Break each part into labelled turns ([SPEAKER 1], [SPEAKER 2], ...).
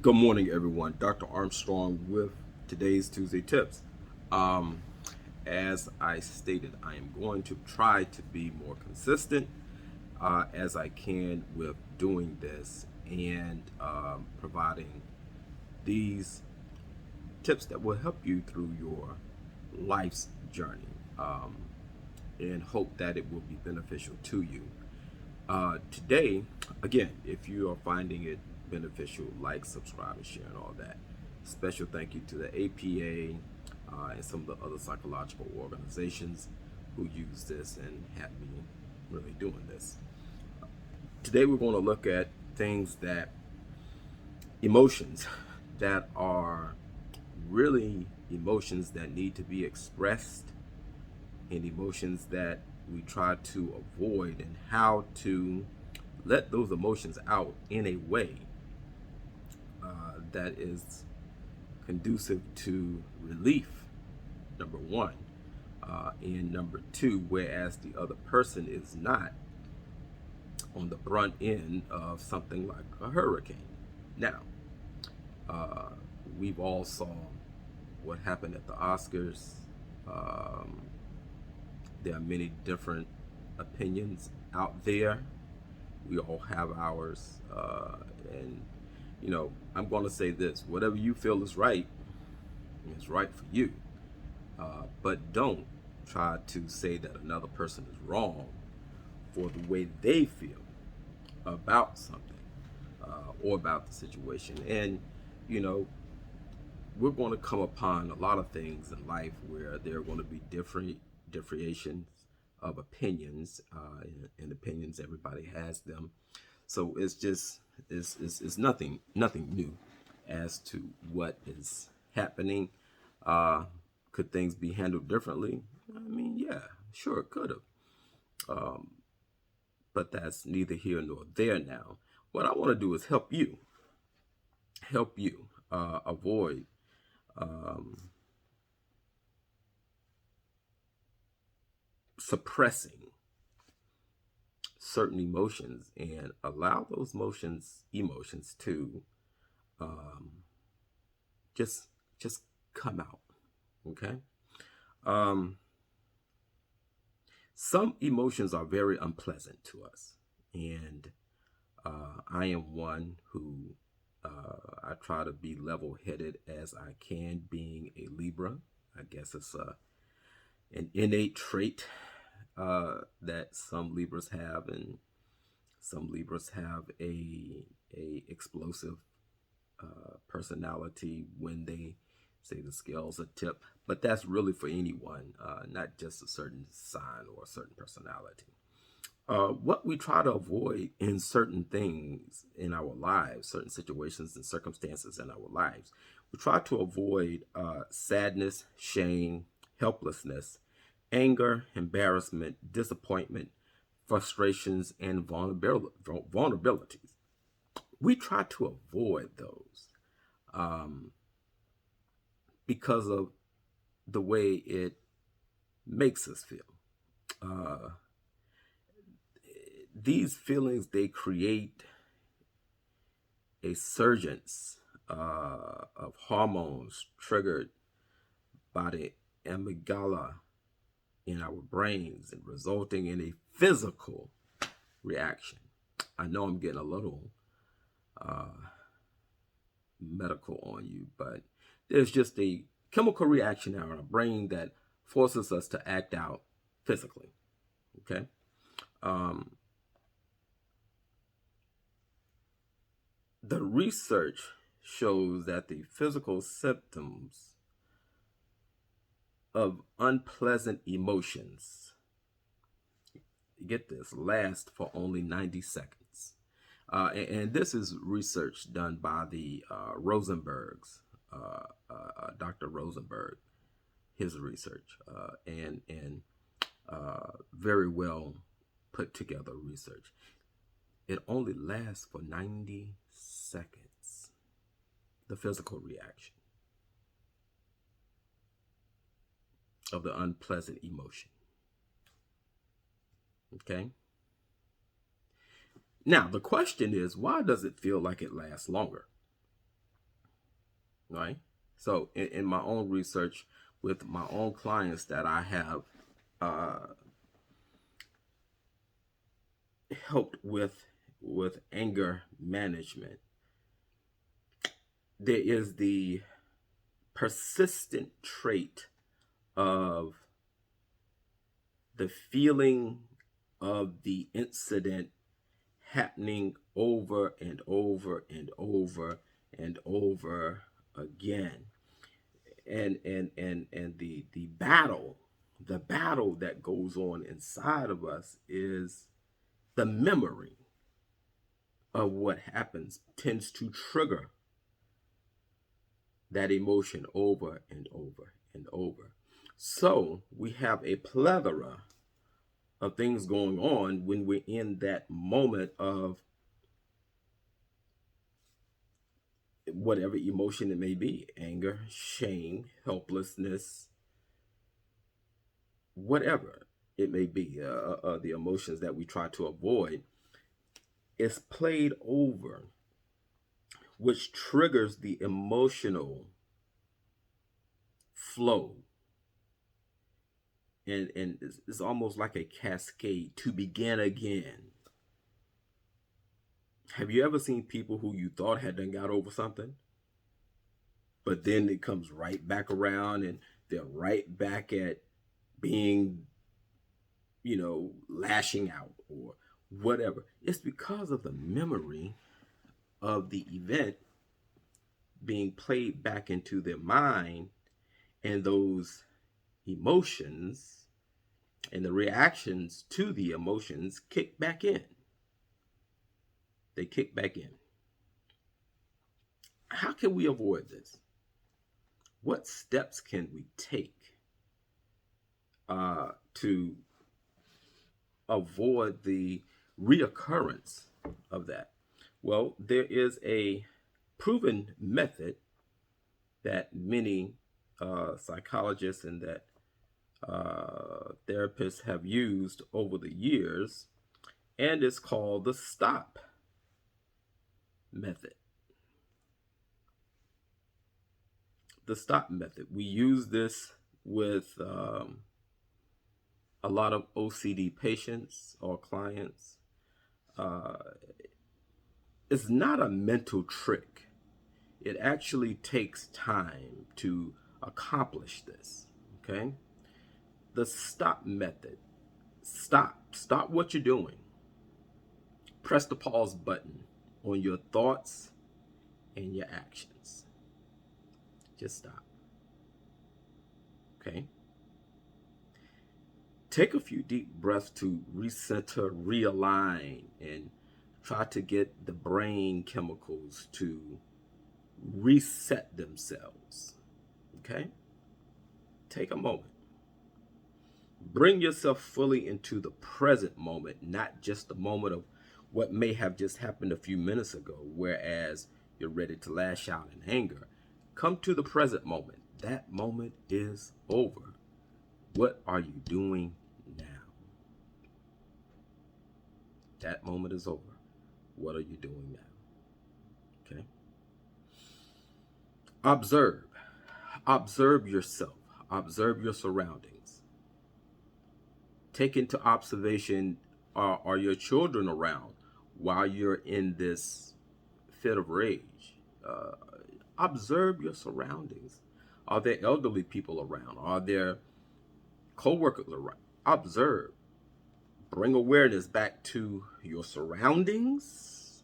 [SPEAKER 1] Good morning, everyone. Dr. Armstrong with today's Tuesday Tips. Um, as I stated, I am going to try to be more consistent as I can with doing this and providing these tips that will help you through your life's journey and hope that it will be beneficial to you. Today, again, if you are finding it beneficial, like, subscribe, and share, and all that. Special thank you to the APA and some of the other psychological organizations who use this and have me really doing this. Today, we're going to look at things that emotions that are really emotions that need to be expressed and emotions that we try to avoid, and how to let those emotions out in a way that is conducive to relief, number one, and number two, whereas the other person is not on the brunt end of something like a hurricane. Now, uh, we've all saw what happened at the Oscars. Um, there are many different opinions out there. We all have ours, and I'm going to say this: whatever you feel is right for you. But don't try to say that another person is wrong for the way they feel about something or about the situation. And you know, we're going to come upon a lot of things in life where there are going to be differentiations of opinions, and opinions, everybody has them. So it's just it's nothing new as to what is happening. Could things be handled differently? I mean, yeah, sure, it could have. But that's neither here nor there now. What I want to do is help you avoid um, suppressing certain emotions and allow those emotions to um, just just come out. Okay. Um, some emotions are very unpleasant to us, and I am one who I try to be level-headed as I can, being a Libra. I guess it's an innate trait that some Libras have, and some Libras have a explosive personality when they say the scales are tipped. But that's really for anyone, not just a certain sign or a certain personality. What we try to avoid in certain things in our lives, certain situations and circumstances in our lives, we try to avoid sadness, shame, helplessness, anger, embarrassment, disappointment, frustrations, and vulnerabilities. We try to avoid those um, because of the way it makes us feel. Uh, these feelings, they create a surgence of hormones triggered by the amygdala in our brains and resulting in a physical reaction. I know I'm getting a little uh, medical on you, but there's just a chemical reaction in our brain that forces us to act out physically. Okay. Um, the research shows that the physical symptoms of unpleasant emotions, get this, last for only 90 seconds. And this is research done by the Rosenbergs, Dr. Rosenberg, his research, and very well put together research. It only lasts for 90 seconds, the physical reaction of the unpleasant emotion. Okay. Now, the question is, why does it feel like it lasts longer? right? So in my own research with my own clients that I have helped with anger management, there is the persistent trait of the feeling of the incident happening over and over and over and over again. And the battle that goes on inside of us is the memory of what happens tends to trigger that emotion over and over and over. So we have a plethora of things going on when we're in that moment of whatever emotion it may be: anger, shame, helplessness, whatever it may be, the emotions that we try to avoid. It's played over, which triggers the emotional flow. And it's almost like a cascade to begin again. Have you ever seen people who you thought had done got over something, but then it comes right back around and they're right back at being, lashing out or whatever? It's because of the memory of the event being played back into their mind, and those emotions and the reactions to the emotions kick back in. They kick back in. How can we avoid this? What steps can we take to avoid the reoccurrence of that? Well, there is a proven method that many psychologists and that therapists have used over the years, and it's called the STOP method. The STOP method. We use this with a lot of OCD patients or clients. It's not a mental trick. It actually takes time to accomplish this. Okay? The STOP method. Stop what you're doing. Press the pause button on your thoughts and your actions. Just stop. Okay? Take a few deep breaths to recenter, realign, and try to get the brain chemicals to reset themselves. Okay? Take a moment. Bring yourself fully into the present moment, not just the moment of what may have just happened a few minutes ago, whereas you're ready to lash out in anger. Come to the present moment. That moment is over. What are you doing now? That moment is over. What are you doing now? Okay? Observe. Observe yourself. Observe your surroundings. Take into observation, are your children around while you're in this fit of rage? Observe your surroundings. Are there elderly people around? Are there co-workers around? Observe. Bring awareness back to your surroundings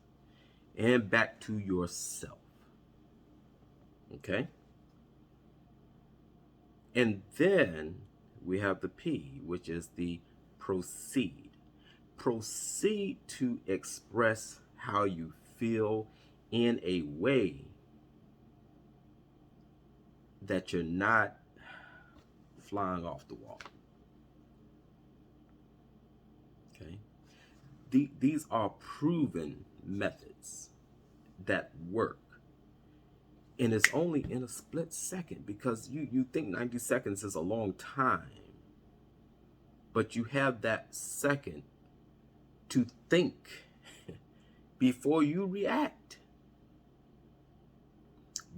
[SPEAKER 1] and back to yourself. Okay? And then we have the P, which is the proceed. Proceed to express how you feel in a way that you're not flying off the wall. Okay? These are proven methods that work. And it's only in a split second, because you think 90 seconds is a long time. But you have that second to think before you react.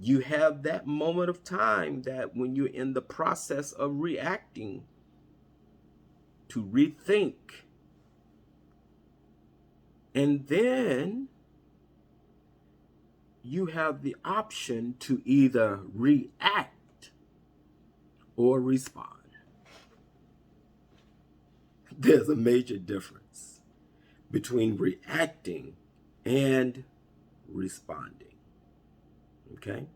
[SPEAKER 1] You have that moment of time that when you're in the process of reacting, to rethink. And then you have the option to either react or respond. There's a major difference between reacting and responding. Okay?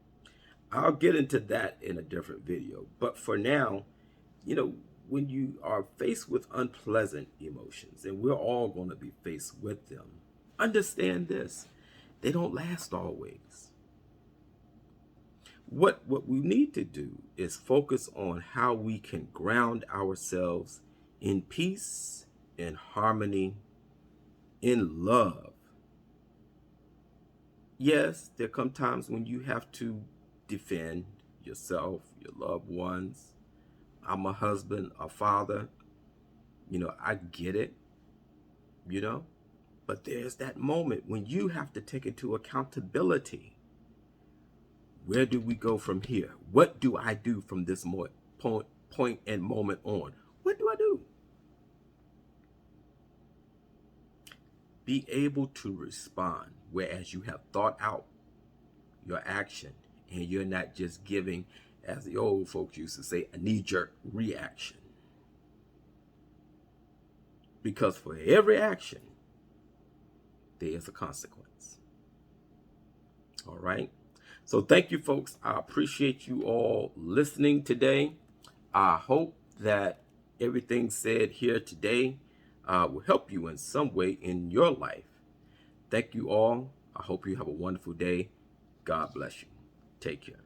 [SPEAKER 1] I'll get into that in a different video. But for now, when you are faced with unpleasant emotions, and we're all going to be faced with them, understand this: they don't last always. What we need to do is focus on how we can ground ourselves in peace, in harmony, in love. Yes, there come times when you have to defend yourself, your loved ones. I'm a husband, a father. I get it, but there's that moment when you have to take into accountability. Where do we go from here? What do I do from this point and moment on? What do I do? Be able to respond, whereas you have thought out your action and you're not just giving, as the old folks used to say, a knee-jerk reaction. Because for every action, there is a consequence. All right? So thank you, folks. I appreciate you all listening today. I hope that everything said here today will help you in some way in your life. Thank you all. I hope you have a wonderful day. God bless you. Take care.